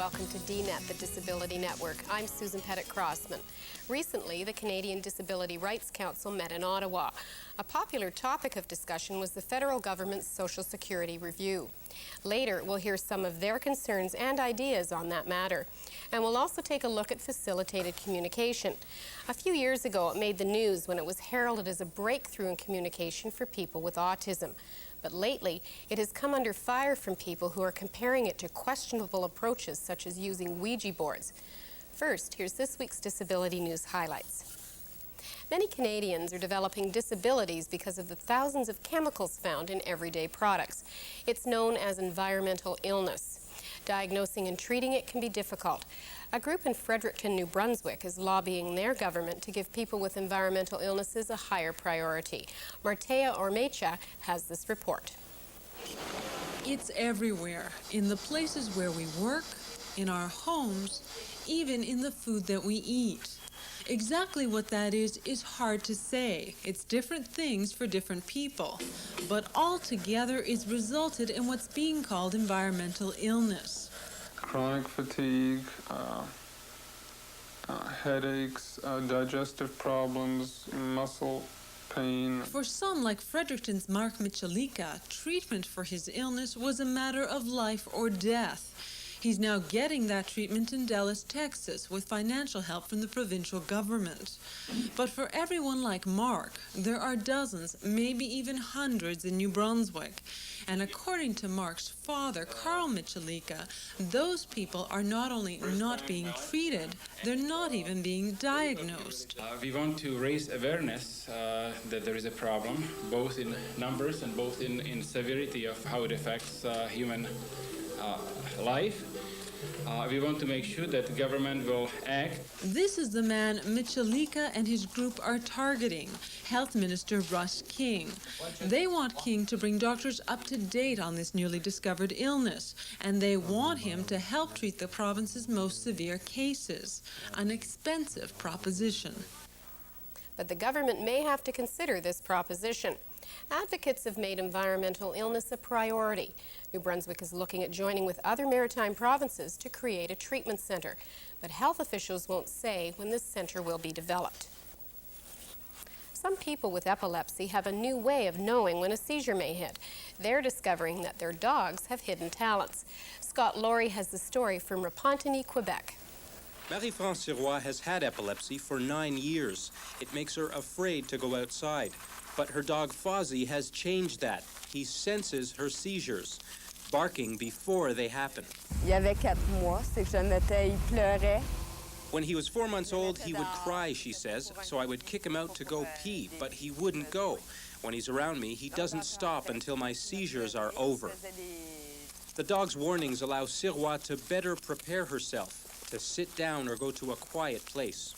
welcome to DNET, the Disability Network. I'm Susan Pettit-Crossman. Recently, the Canadian Disability Rights Council met in Ottawa. A popular topic of discussion was the federal government's Social Security review. Later, we'll hear some of their concerns and ideas on that matter. And we'll also take a look at facilitated communication. A few years ago, it made the news when it was heralded as a breakthrough in communication for people with autism. But lately, it has come under fire from people who are comparing it to questionable approaches such as using Ouija boards. First, here's this week's Disability News highlights. Many Canadians are developing disabilities because of the thousands of chemicals found in everyday products. It's known as environmental illness. Diagnosing and treating it can be difficult. A group in Fredericton, New Brunswick is lobbying their government to give people with environmental illnesses a higher priority. Martea Ormecha has this report. It's everywhere, in the places where we work, in our homes, even in the food that we eat. Exactly what that is hard to say. It's different things for different people. But all together it's resulted in what's being called environmental illness. Chronic fatigue, headaches, digestive problems, muscle pain. For some, like Fredericton's Mark Michalika, treatment for his illness was a matter of life or death. He's now getting that treatment in Dallas, Texas, with financial help from the provincial government. But for everyone like Mark, there are dozens, maybe even hundreds in New Brunswick. And according to Mark's father, Carl Michalika, those people are not only not being treated, they're not even being diagnosed. We want to raise awareness that there is a problem, both in numbers and both in severity of how it affects human life. We want to make sure that the government will act. This is the man Michalika and his group are targeting, Health Minister Russ King. They want King to bring doctors up to date on this newly discovered illness, and they want him to help treat the province's most severe cases. An expensive proposition. But the government may have to consider this proposition. Advocates have made environmental illness a priority. New Brunswick is looking at joining with other maritime provinces to create a treatment centre. But health officials won't say when this centre will be developed. Some people with epilepsy have a new way of knowing when a seizure may hit. They're discovering that their dogs have hidden talents. Scott Laurie has the story from Repentigny, Quebec. Marie-France Sirois has had epilepsy for 9 years. It makes her afraid to go outside. But her dog Fozzie has changed that. He senses her seizures, barking before they happen. Il avait 4 mois, c'est que je le mettais, il pleurait. When he was 4 months old, he would cry, she says, so I would kick him out to go pee, but he wouldn't go. When he's around me, he doesn't stop until my seizures are over. The dog's warnings allow Sirois to better prepare herself, to sit down or go to a quiet place.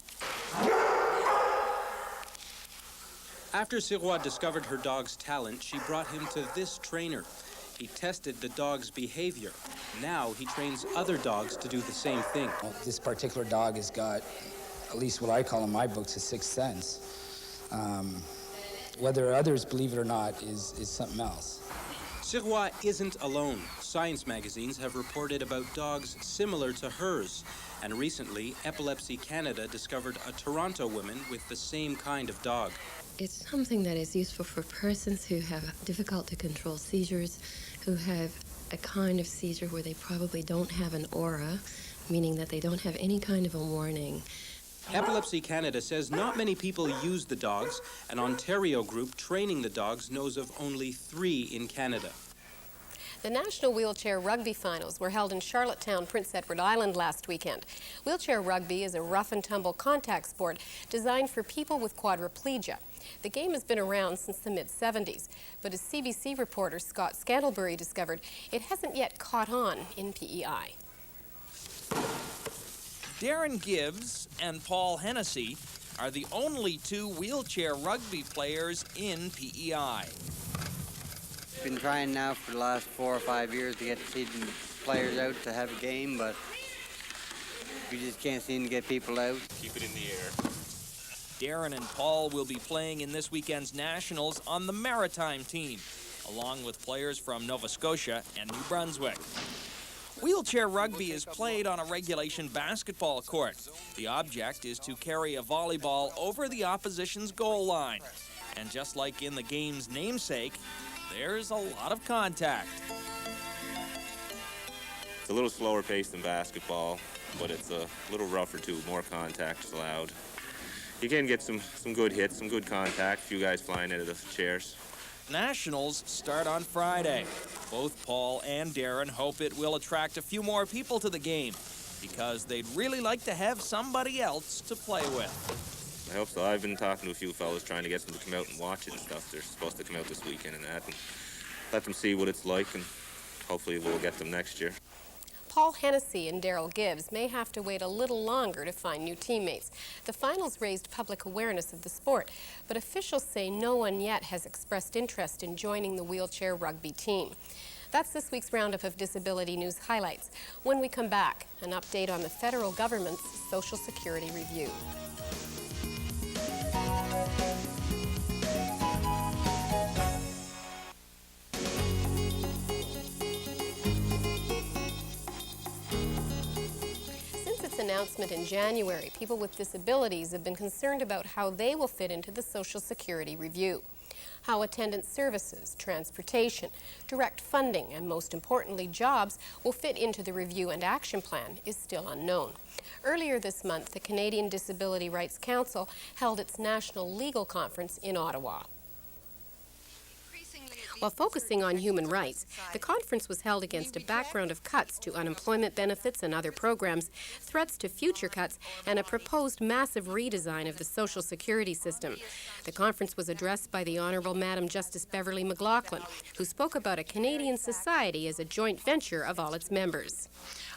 After Sirois discovered her dog's talent, she brought him to this trainer. He tested the dog's behavior. Now he trains other dogs to do the same thing. This particular dog has got, at least what I call in my books, a sixth sense. Whether others believe it or not is something else. Sirois isn't alone. Science magazines have reported about dogs similar to hers. And recently, Epilepsy Canada discovered a Toronto woman with the same kind of dog. It's something that is useful for persons who have difficult to control seizures, who have a kind of seizure where they probably don't have an aura, meaning that they don't have any kind of a warning. Epilepsy Canada says not many people use the dogs. An Ontario group training the dogs knows of only 3 in Canada. The National Wheelchair Rugby Finals were held in Charlottetown, Prince Edward Island last weekend. Wheelchair rugby is a rough-and-tumble contact sport designed for people with quadriplegia. The game has been around since the mid-70s, but as CBC reporter Scott Scantlebury discovered, it hasn't yet caught on in P.E.I. Darren Gibbs and Paul Hennessy are the only 2 wheelchair rugby players in P.E.I. Been trying now for the last 4 or 5 years to get the players out to have a game, but we just can't seem to get people out. Keep it in the air. Darren and Paul will be playing in this weekend's Nationals on the Maritime team, along with players from Nova Scotia and New Brunswick. Wheelchair rugby is played on a regulation basketball court. The object is to carry a volleyball over the opposition's goal line. And just like in the game's namesake, there's a lot of contact. It's a little slower paced than basketball, but it's a little rougher too, more contact is allowed. You can get some good hits, some good contact, a few guys flying into the chairs. Nationals start on Friday. Both Paul and Darren hope it will attract a few more people to the game because they'd really like to have somebody else to play with. I hope so. I've been talking to a few fellas trying to get them to come out and watch it and stuff. They're supposed to come out this weekend and that, and let them see what it's like, and hopefully we'll get them next year. Paul Hennessy and Daryl Gibbs may have to wait a little longer to find new teammates. The finals raised public awareness of the sport, but officials say no one yet has expressed interest in joining the wheelchair rugby team. That's this week's roundup of disability news highlights. When we come back, an update on the federal government's Social Security review. Announcement in January, people with disabilities have been concerned about how they will fit into the Social Security review. How attendance services, transportation, direct funding, and most importantly, jobs will fit into the review and action plan is still unknown. Earlier this month, the Canadian Disability Rights Council held its national legal conference in Ottawa. While focusing on human rights, the conference was held against a background of cuts to unemployment benefits and other programs, threats to future cuts, and a proposed massive redesign of the Social Security system. The conference was addressed by the Honourable Madam Justice Beverly McLaughlin, who spoke about a Canadian society as a joint venture of all its members.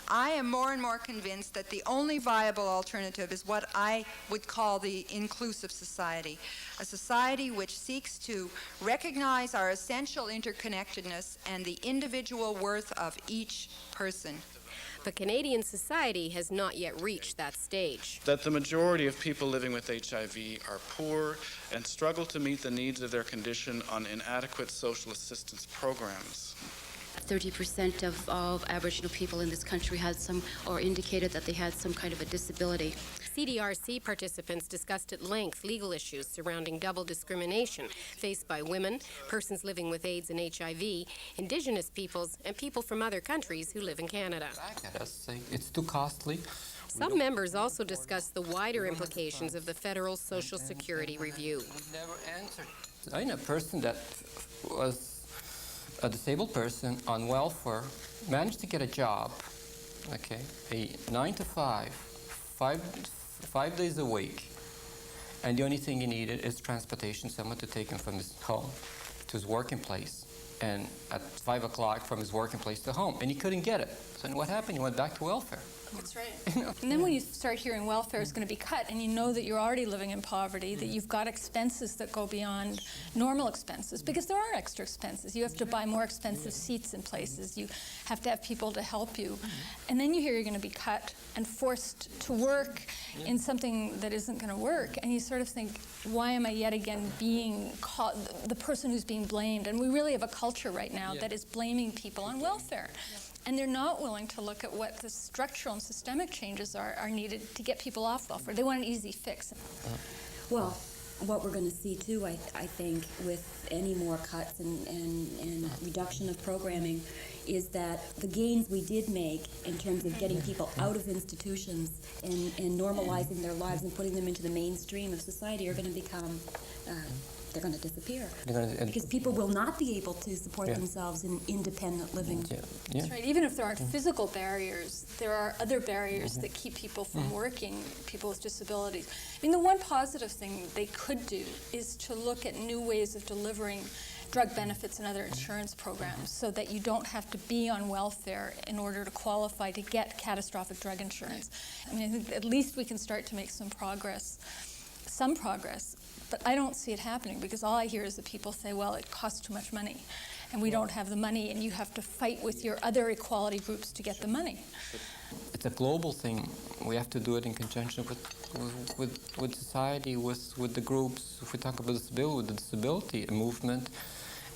I am more and more convinced that the only viable alternative is what I would call the inclusive society, a society which seeks to recognize our essential interconnectedness and the individual worth of each person. But Canadian society has not yet reached that stage. That the majority of people living with HIV are poor and struggle to meet the needs of their condition on inadequate social assistance programs. 30% of all Aboriginal people in this country had some, or indicated that they had some kind of a disability. CDRC participants discussed at length legal issues surrounding double discrimination faced by women, persons living with AIDS and HIV, Indigenous peoples, and people from other countries who live in Canada. It's too costly. Some members also discussed the wider implications of the federal Social Security review. I know a person that was a disabled person on welfare, managed to get a job, okay, a 9 to 5, 5 days a week, and the only thing he needed is transportation, someone to take him from his home to his working place, and at 5 o'clock from his working place to home, and he couldn't get it. So what happened? He went back to welfare. That's right. And then when you start hearing welfare is going to be cut, and you know that you're already living in poverty, that you've got expenses that go beyond normal expenses, because there are extra expenses. You have to buy more expensive seats in places. You have to have people to help you. And then you hear you're going to be cut and forced to work in something that isn't going to work. And you sort of think, why am I yet again being called the person who's being blamed? And we really have a culture right now that is blaming people on welfare. And they're not willing to look at what the structural and systemic changes are needed to get people off welfare. They want an easy fix. Well, what we're going to see too, I think, with any more cuts and reduction of programming is that the gains we did make in terms of getting people out of institutions and normalizing their lives and putting them into the mainstream of society are going to become they're going to disappear because people will not be able to support themselves in independent living. That's right. Even if there aren't physical barriers, there are other barriers that keep people from working, people with disabilities. I mean, the one positive thing they could do is to look at new ways of delivering drug benefits and other insurance programs so that you don't have to be on welfare in order to qualify to get catastrophic drug insurance. I mean, I think at least we can start to make some progress. But I don't see it happening because all I hear is that people say, well, it costs too much money and we don't have the money and you have to fight with your other equality groups to get the money. It's a global thing. We have to do it in conjunction with society, with the groups. If we talk about disability, with the disability movement,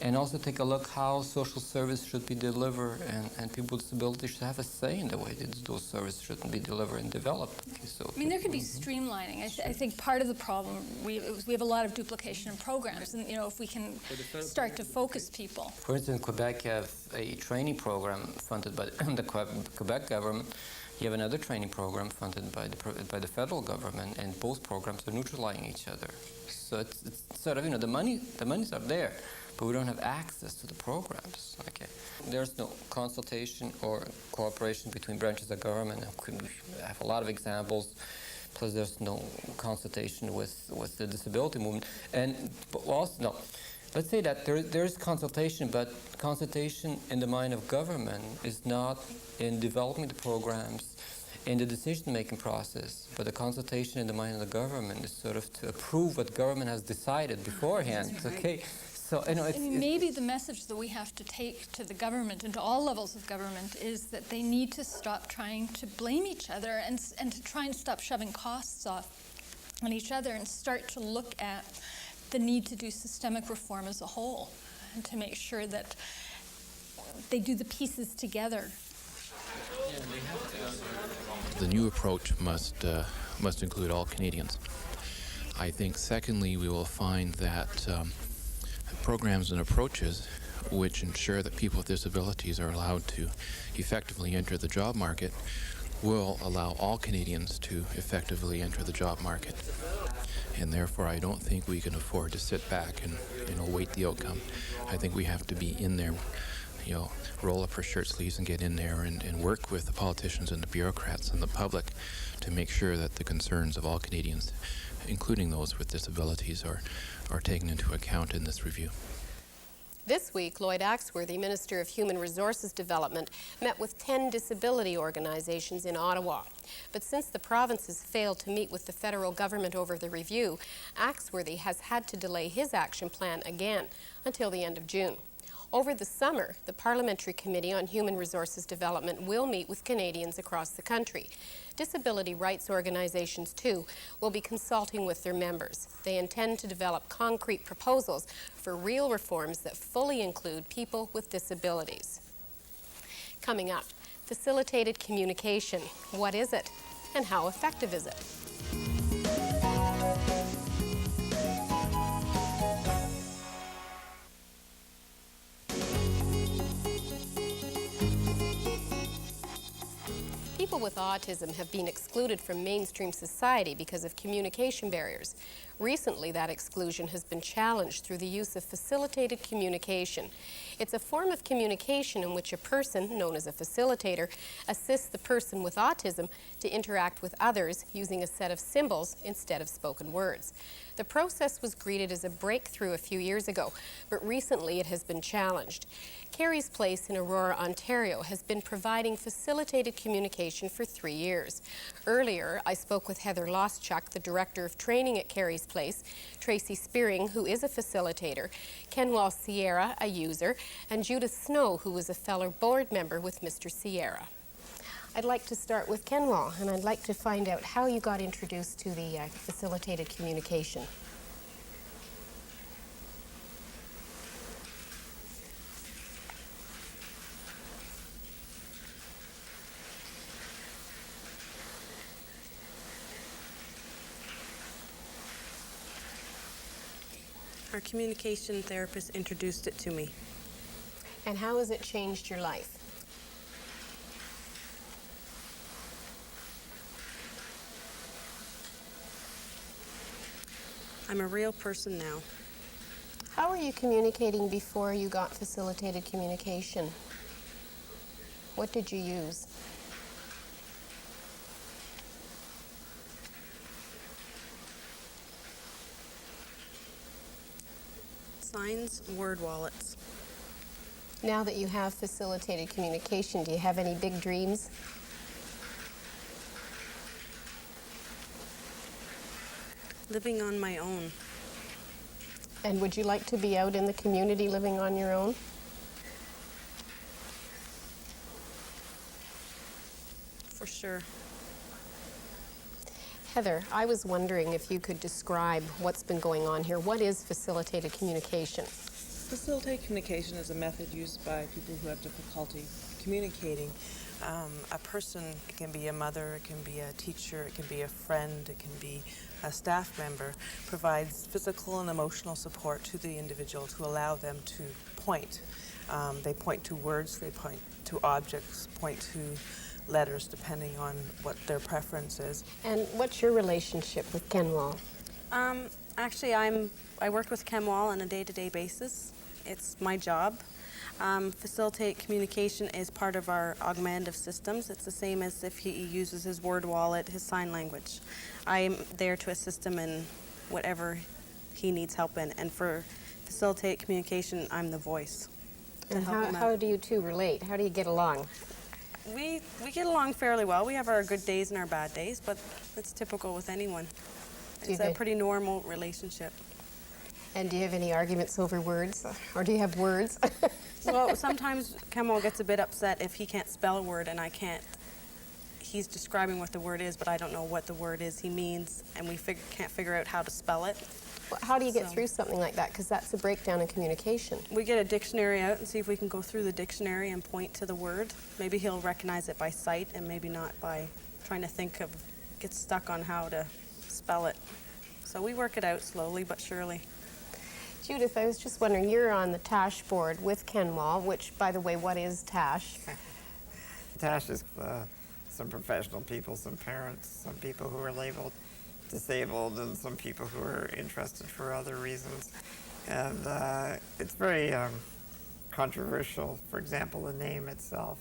and also take a look how social service should be delivered, and people with disabilities should have a say in the way that those services should be delivered and developed. Okay, so I mean, there could be streamlining. I think part of the problem, we have a lot of duplication in programs, and if we can start to focus people. For instance, in Quebec, you have a training program funded by the Quebec government. You have another training program funded by the federal government, and both programs are neutralizing each other. So it's sort of, the monies are there, but we don't have access to the programs. Okay, there's no consultation or cooperation between branches of government. We have a lot of examples. Plus, there's no consultation with the disability movement, but also no. Let's say that there is consultation, but consultation in the mind of government is not in developing the programs, in the decision-making process, but the consultation in the mind of the government is sort of to approve what government has decided beforehand. Okay, so maybe the message that we have to take to the government and to all levels of government is that they need to stop trying to blame each other and to try and stop shoving costs off on each other and start to look at the need to do systemic reform as a whole and to make sure that they do the pieces together. The new approach must include all Canadians. I think, secondly, we will find that programs and approaches which ensure that people with disabilities are allowed to effectively enter the job market will allow all Canadians to effectively enter the job market. And therefore, I don't think we can afford to sit back and await the outcome. I think we have to be in there, roll up our shirt sleeves and get in there and work with the politicians and the bureaucrats and the public to make sure that the concerns of all Canadians, including those with disabilities, are taken into account in this review. This week, Lloyd Axworthy, Minister of Human Resources Development, met with 10 disability organizations in Ottawa. But since the province has failed to meet with the federal government over the review, Axworthy has had to delay his action plan again until the end of June. Over the summer, the Parliamentary Committee on Human Resources Development will meet with Canadians across the country. Disability rights organizations, too, will be consulting with their members. They intend to develop concrete proposals for real reforms that fully include people with disabilities. Coming up, facilitated communication. What is it, and how effective is it? People with autism have been excluded from mainstream society because of communication barriers. Recently, that exclusion has been challenged through the use of facilitated communication. It's a form of communication in which a person, known as a facilitator, assists the person with autism to interact with others using a set of symbols instead of spoken words. The process was greeted as a breakthrough a few years ago, but recently it has been challenged. Carey's Place in Aurora, Ontario has been providing facilitated communication for 3 years. Earlier, I spoke with Heather Loschuk, the Director of Training at Carey's Place, Tracy Spearing, who is a facilitator, Kenwal Sierra, a user, and Judith Snow, who is a fellow board member with Mr. Sierra. I'd like to start with Kenwal, and I'd like to find out how you got introduced to the facilitated communication. Our communication therapist introduced it to me. And how has it changed your life? I'm a real person now. How were you communicating before you got facilitated communication? What did you use? Signs, word wallets. Now that you have facilitated communication, do you have any big dreams? Living on my own. And would you like to be out in the community living on your own? For sure. Heather, I was wondering if you could describe what's been going on here. What is facilitated communication? Facilitated communication is a method used by people who have difficulty communicating. A person, it can be a mother, it can be a teacher, it can be a friend, it can be a staff member, provides physical and emotional support to the individual to allow them to point. They point to words, they point to objects, point to letters, depending on what their preference is. And what's your relationship with Kenwall? Actually, I work with Kenwall on a day-to-day basis. It's my job. Facilitate communication is part of our augmentative systems. It's the same as if he uses his word wallet, his sign language. I'm there to assist him in whatever he needs help in. And for facilitate communication, I'm the voice. And how do you two relate? How do you get along? We get along fairly well. We have our good days and our bad days, but it's typical with anyone. It's a pretty normal relationship. And do you have any arguments over words? Or do you have words? Well, sometimes Kenwall gets a bit upset if he can't spell a word and I can't. He's describing what the word is, but I don't know what the word is he means, and we can't figure out how to spell it. Well, how do you get through something like that? Because that's a breakdown in communication. We get a dictionary out and see if we can go through the dictionary and point to the word. Maybe he'll recognize it by sight and maybe not by trying to get stuck on how to spell it. So we work it out slowly but surely. Judith, I was just wondering, you're on the TASH board with Kenwall, which, by the way, what is TASH? TASH is some professional people, some parents, some people who are labeled disabled, and some people who are interested for other reasons. And it's very controversial. For example, the name itself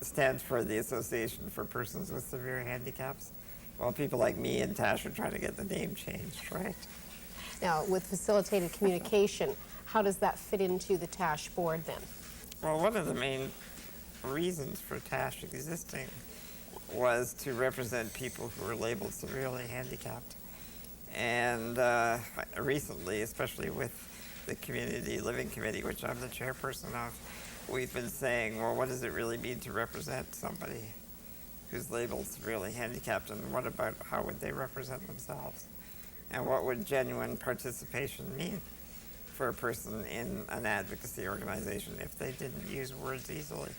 stands for the Association for Persons with Severe Handicaps. Well, people like me and TASH are trying to get the name changed, right? Now, with facilitated communication, how does that fit into the TASH board then? Well, one of the main reasons for TASH existing was to represent people who are labeled severely handicapped. And recently, especially with the Community Living Committee, which I'm the chairperson of, we've been saying, well, what does it really mean to represent somebody who's labeled severely handicapped, and what about how would they represent themselves? And what would genuine participation mean for a person in an advocacy organization if they didn't use words easily?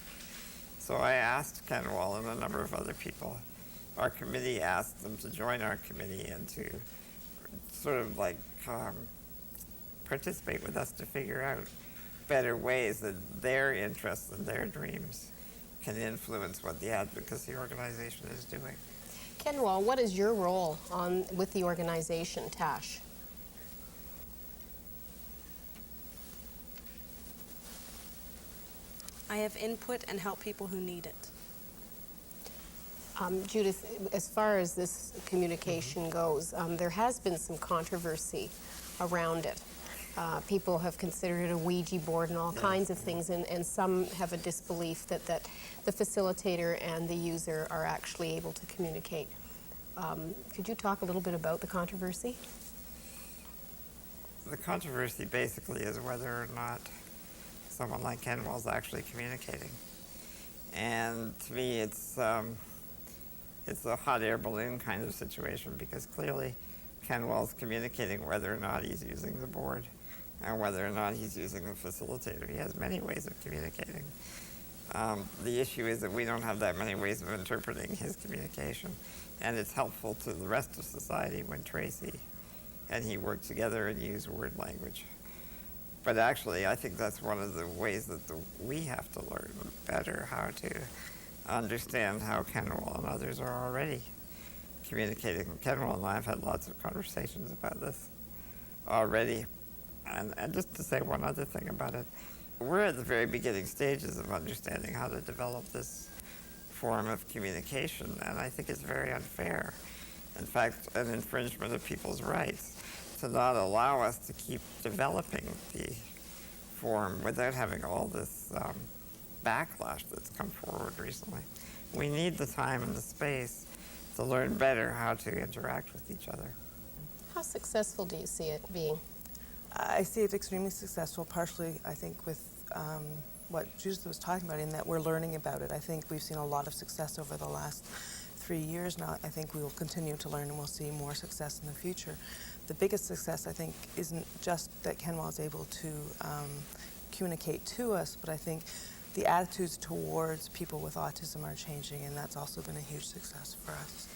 So I asked Kenwall and a number of other people. Our committee asked them to join our committee and to sort of participate with us to figure out better ways that their interests and their dreams can influence what the advocacy organization is doing. Kenwall, what is your role with the organization, TASH? I have input and help people who need it. Judith, as far as this communication goes, there has been some controversy around it. People have considered it a Ouija board and all kinds of things, and some have a disbelief that the facilitator and the user are actually able to communicate. Could you talk a little bit about the controversy? The controversy basically is whether or not someone like Kenwall is actually communicating. And to me, it's a hot air balloon kind of situation, because clearly Kenwall's communicating whether or not he's using the board and whether or not he's using the facilitator. He has many ways of communicating. The issue is that we don't have that many ways of interpreting his communication, and it's helpful to the rest of society when Tracy and he work together and use word language. But actually, I think that's one of the ways that we have to learn better how to understand how Kenwall and others are already communicating. Kenwall and I have had lots of conversations about this already. And just to say one other thing about it, we're at the very beginning stages of understanding how to develop this form of communication, and I think it's very unfair. In fact, an infringement of people's rights to not allow us to keep developing the form without having all this backlash that's come forward recently. We need the time and the space to learn better how to interact with each other. How successful do you see it being? I see it extremely successful, partially, I think, with what Judith was talking about, in that we're learning about it. I think we've seen a lot of success over the last 3 years now, I think we will continue to learn and we'll see more success in the future. The biggest success, I think, isn't just that Kenwell is able to communicate to us, but I think the attitudes towards people with autism are changing, and that's also been a huge success for us.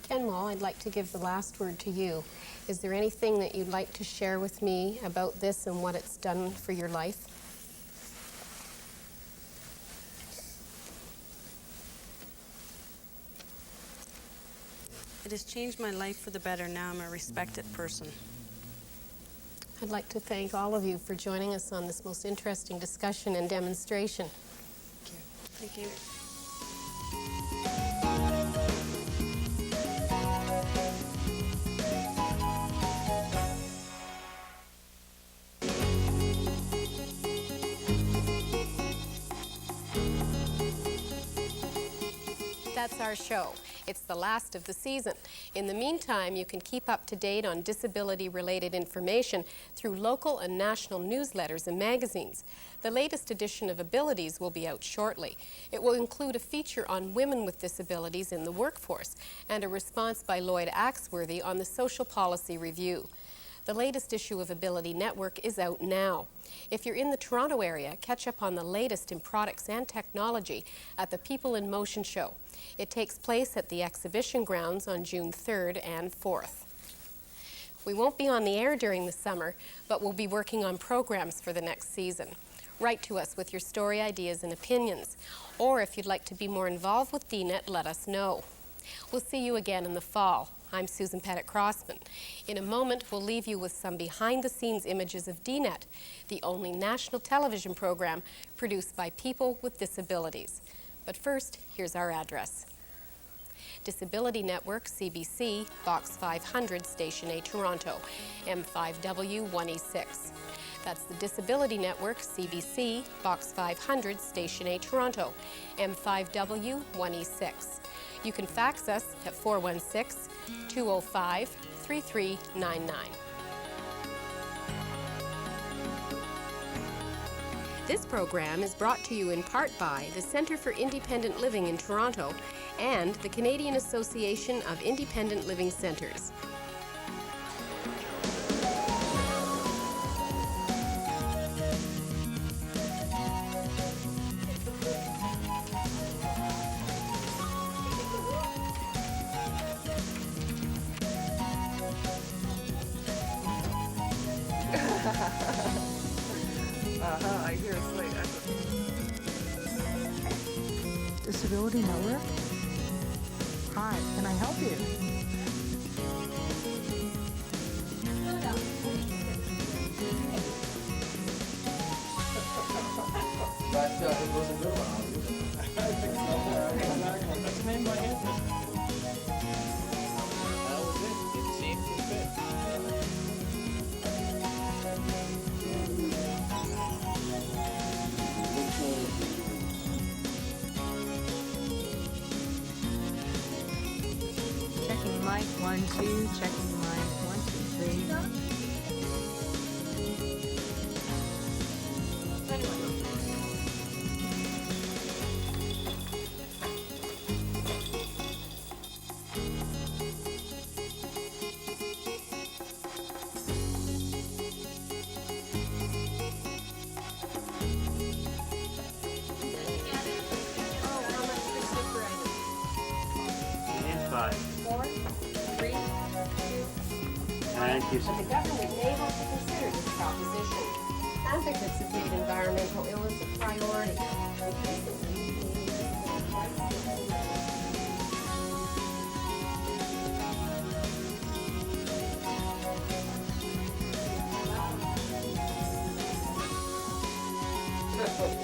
Kenwell, I'd like to give the last word to you. Is there anything that you'd like to share with me about this and what it's done for your life? It has changed my life for the better. Now I'm a respected person. I'd like to thank all of you for joining us on this most interesting discussion and demonstration. Thank you. That's our show. It's the last of the season. In the meantime, you can keep up to date on disability-related information through local and national newsletters and magazines. The latest edition of Abilities will be out shortly. It will include a feature on women with disabilities in the workforce and a response by Lloyd Axworthy on the Social Policy Review. The latest issue of Ability Network is out now. If you're in the Toronto area, catch up on the latest in products and technology at the People in Motion show. It takes place at the exhibition grounds on June 3rd and 4th. We won't be on the air during the summer, but we'll be working on programs for the next season. Write to us with your story ideas and opinions. Or if you'd like to be more involved with DNET, let us know. We'll see you again in the fall. I'm Susan Pettit-Crossman. In a moment, we'll leave you with some behind-the-scenes images of DNET, the only national television program produced by people with disabilities. But first, here's our address. Disability Network, CBC, Box 500, Station A, Toronto, M5W 1E6. That's the Disability Network, CBC, Box 500, Station A, Toronto, M5W 1E6. You can fax us at 416-205-3399. This program is brought to you in part by the Centre for Independent Living in Toronto and the Canadian Association of Independent Living Centres. I hear a slate. Disability Network? Hi, can I help you? But it was a good one. I think so. Exactly. That's the name by him. That was it. It seemed to fit. Checking mic 1, 2, checking mic 1, 2, 3. But the government may have to consider this proposition. Advocates have made environmental illness a priority. Recently,